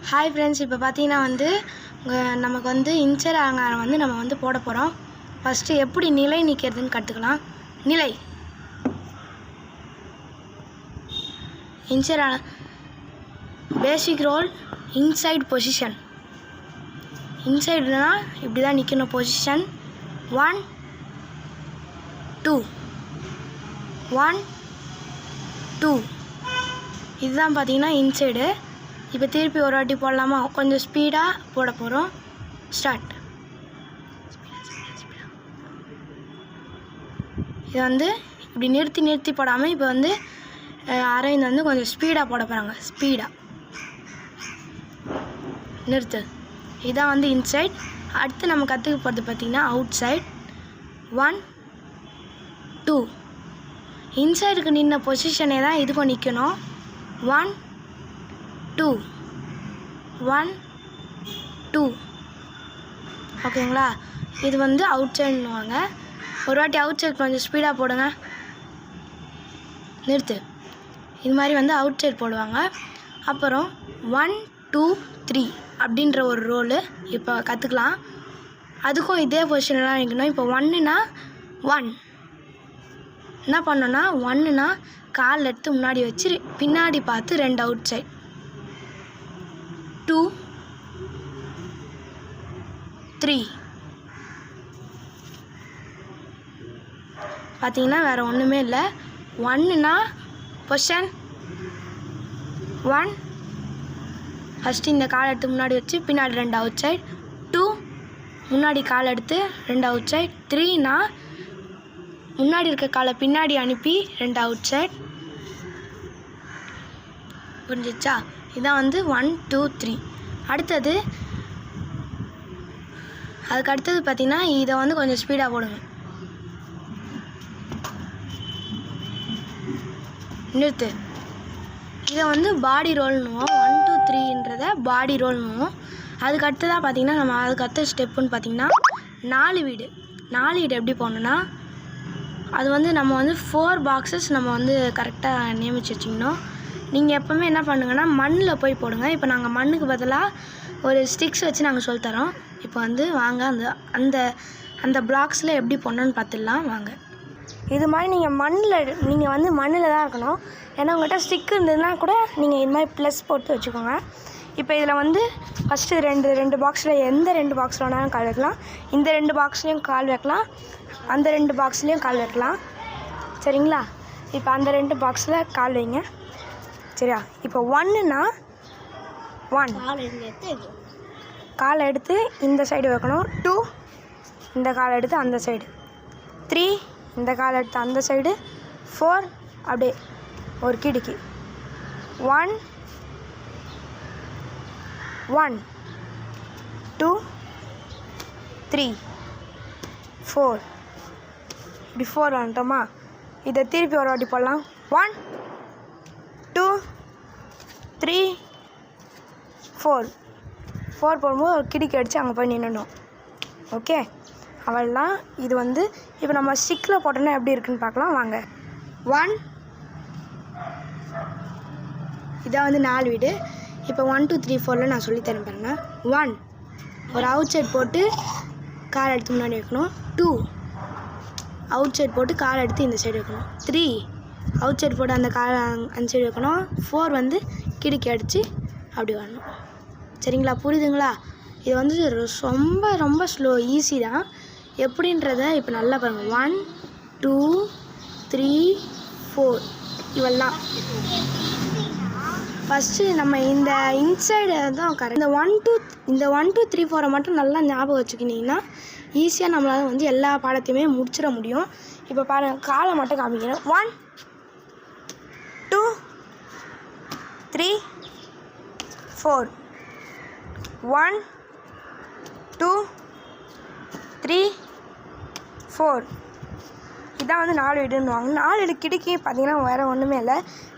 Hi friends, இப்போ பார்த்தீங்கன்னா நமக்கு இன்சைட் அலங்காரம் நம்ம போட போகிறோம். ஃபஸ்ட்டு எப்படி நிலை நிற்கிறதுன்னு கற்றுக்கலாம். நிலை இன்சைட் பேசிக் ரோல் இன்சைட் பொசிஷன். இன்சைடுனா இப்படி தான் நிற்கணும். பொசிஷன் 1 2 1 2 இதுதான் பார்த்தீங்கன்னா இன்சைடு. இப்போ திருப்பி ஒரு வாட்டி போடலாமா? கொஞ்சம் ஸ்பீடாக போட போகிறோம். ஸ்டார்ட். இது இப்படி நிறுத்தி போடாமல் இப்போ அரவிந்த் கொஞ்சம் ஸ்பீடாக போட போகிறாங்க. ஸ்பீடாக நிறுத்து. இதான் இன்சைட். அடுத்து நம்ம கற்றுக்க போகிறது பார்த்திங்கன்னா அவுட் சைட். 1 2 இன்சைடுக்கு நின்ன பொசிஷனே தான் இதுக்கும் நிற்கணும். 1 2 1 2 ஓகேங்களா? இது அவுட் சைடுன்னுவாங்க. ஒரு வாட்டி அவுட் சைடு கொஞ்சம் ஸ்பீடாக போடுங்க. நிறுத்து. இது மாதிரி அவுட் சைடு போடுவாங்க. அப்புறம் 1 2 3 அப்படின்ற ஒரு ரோலு இப்போ கற்றுக்கலாம். அதுக்கும் இதே பொசிஷன்லாம் நிற்கணும். இப்போ 1னா 1 என்ன பண்ணோன்னா 1னா கால் எடுத்து முன்னாடி வச்சு பின்னாடி பார்த்து 2 அவுட் சைட். 2 3 பார்த்தீங்கன்னா வேறு ஒன்றுமே இல்லை. 1னா பொசிஷன் 1 ஃபஸ்ட்டு இந்த கால் எடுத்து முன்னாடி வச்சு பின்னாடி 2 அவுட் சைட். 2 முன்னாடி கால் எடுத்து 2 அவுட் சைட். 3னா முன்னாடி இருக்க காலை பின்னாடி அனுப்பி 2 அவுட் சைட். புரிஞ்சிச்சா? இதான் 1 2 3. அதுக்கு அடுத்தது பார்த்தீங்கன்னா இதை கொஞ்சம் ஸ்பீடாக போடுங்க. நிறுத்து. இதை பாடி ரோல்னுவோம். 1 2 3ன்றதை பாடி ரோல்னுவோம். அதுக்கு அடுத்ததாக பார்த்தீங்கன்னா நம்ம அதுக்கு அடுத்த ஸ்டெப்புன்னு பார்த்தீங்கன்னா 4 வீடு. 4 வீடு எப்படி போடணுன்னா அது நம்ம 4 பாக்ஸஸ் நம்ம கரெக்டாக நியமித்து வச்சிக்கணும். நீங்கள் எப்போவுமே என்ன பண்ணுங்கன்னா மண்ணில் போய் போடுங்க. இப்போ நாங்கள் மண்ணுக்கு பதிலாக ஒரு ஸ்டிக்ஸ் வச்சு நாங்கள் சொல்லித்தரோம். இப்போ வாங்க அந்த அந்த பிளாக்ஸில் எப்படி போடணுன்னு பார்த்துடலாம் வாங்க. இது மாதிரி நீங்கள் மண்ணில் தான் இருக்கணும். ஏன்னா உங்கள்கிட்ட ஸ்டிக் இருந்ததுன்னா கூட நீங்கள் இது மாதிரி ப்ளஸ் போட்டு வச்சுக்கோங்க. இப்போ இதில் ஃபஸ்ட்டு ரெண்டு பாக்ஸில் எந்த 2 பாக்ஸில் வேணாலும் கால் வைக்கலாம். இந்த 2 பாக்ஸ்லேயும் கால் வைக்கலாம், அந்த 2 பாக்ஸ்லேயும் கால் வைக்கலாம். சரிங்களா? இப்போ அந்த 2 பாக்ஸில் கால் வைங்க. சரியா? இப்போ 1னா 1 காலை எடுத்து இந்த சைடு வைக்கணும். 2 இந்த காலை எடுத்து அந்த சைடு. 3 இந்த காலை எடுத்து அந்த சைடு. 4 அப்படியே ஒரு கிடுக்கி. 1 1 2 3 4 இப்படி 4 வந்துட்டோமா? இதை திருப்பி ஒரு வாட்டி போடலாம். 1 2 3 4 போடும்போது ஒரு கிடுக்கி அடித்து அங்கே போய் நின்றுடும். ஓகே, அவள்லாம் இது இப்போ நம்ம ஸ்டிக்கில் போட்டோன்னா எப்படி இருக்குன்னு பார்க்கலாம் வாங்க. 1 இதான் 4 வீடு. இப்போ 1 2 3 4ல் நான் சொல்லித்தரேன் பாருங்கள். 1 ஒரு அவுட் சைட் போட்டு கால் எடுத்து முன்னாடி வைக்கணும். 2 அவுட் சைட் போட்டு கால் எடுத்து இந்த சைடு வைக்கணும். 3 அவுட் சைட் போட்டு அந்த கால் அந்த சைடு வைக்கணும். 4 கிடுக்கி அடித்து அப்படி வரணும். சரிங்களா? புரியுதுங்களா? இது ரொம்ப ரொம்ப ஈஸி தான். எப்படின்றத இப்போ நல்லா பாருங்கள். 1 2 3 4 இவெல்லாம் ஃபஸ்ட்டு நம்ம இந்த இன்சைடு தான் கரெக்ட். இந்த 1 2 3 4 மட்டும் நல்லா ஞாபகம் வச்சுக்கிட்டிங்கன்னா ஈஸியாக நம்மளால் எல்லா பாடத்தையுமே முடிச்சிட முடியும். இப்போ பாருங்கள், காலை மட்டும் காமிக்கிறேன். 1 2 3 4 1 2 3 4 இதான் 4 வீடுன்னுவாங்க. 4 வீடு கிடுக்கி பார்த்தீங்கன்னா வேறு ஒன்றுமே இல்லை.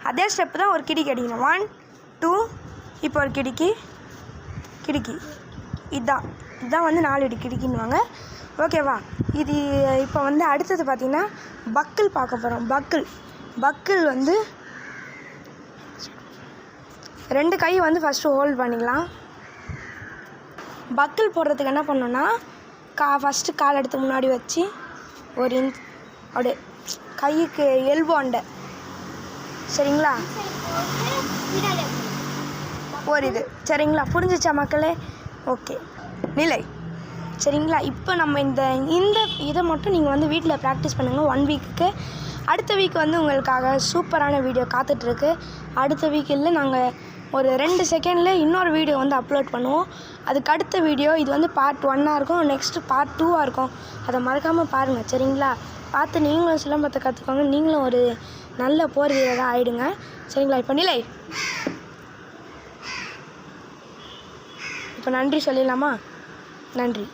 அதே ஸ்டெப்பு தான் ஒரு கிடுக்கி அடிக்கணும். 1 2 இப்போ ஒரு கிடுக்கி இதுதான் 4 வீடு கிடுக்கின்னுவாங்க. ஓகேவா? இது இப்போ அடுத்தது பார்த்திங்கன்னா பக்கிள் பார்க்க போகிறோம். பக்கிள் 2 கை வந்து ஃபஸ்ட்டு ஹோல்ட் பண்ணிக்கலாம். பக்கிள் போடுறதுக்கு என்ன பண்ணணும்னா ஃபஸ்ட்டு கால் எடுத்து முன்னாடி வச்சு ஒரு இன்ச் அப்படியே கைக்கு எல்போ அண்டை, சரிங்களா? ஒரு இது சரிங்களா? புரிஞ்சிச்சா மக்களே? ஓகே நிலை சரிங்களா? இப்போ நம்ம இந்த இதை மட்டும் நீங்கள் வந்து வீட்டில் ப்ராக்டிஸ் பண்ணுங்கள் 1 வீக்குக்கு. அடுத்த வீக் வந்து உங்களுக்காக சூப்பரான வீடியோ காத்துட்ருக்கு. அடுத்த வீக்கில் நாங்கள் ஒரு 2 செகண்டில் இன்னொரு வீடியோ வந்து அப்லோட் பண்ணுவோம். அதுக்கு அடுத்த வீடியோ இது வந்து பார்ட் 1ஆக இருக்கும், நெக்ஸ்ட்டு பார்ட் 2ஆக இருக்கும். அதை மறக்காமல் பாருங்கள் சரிங்களா? பார்த்து நீங்களும் சிலம்பத்தை கற்றுக்கோங்க, நீங்களும் ஒரு நல்ல போர் வீரராக ஆகிடுங்க சரிங்களா? இப்போ நிலை, இப்போ நன்றி சொல்லிடலாமா? நன்றி.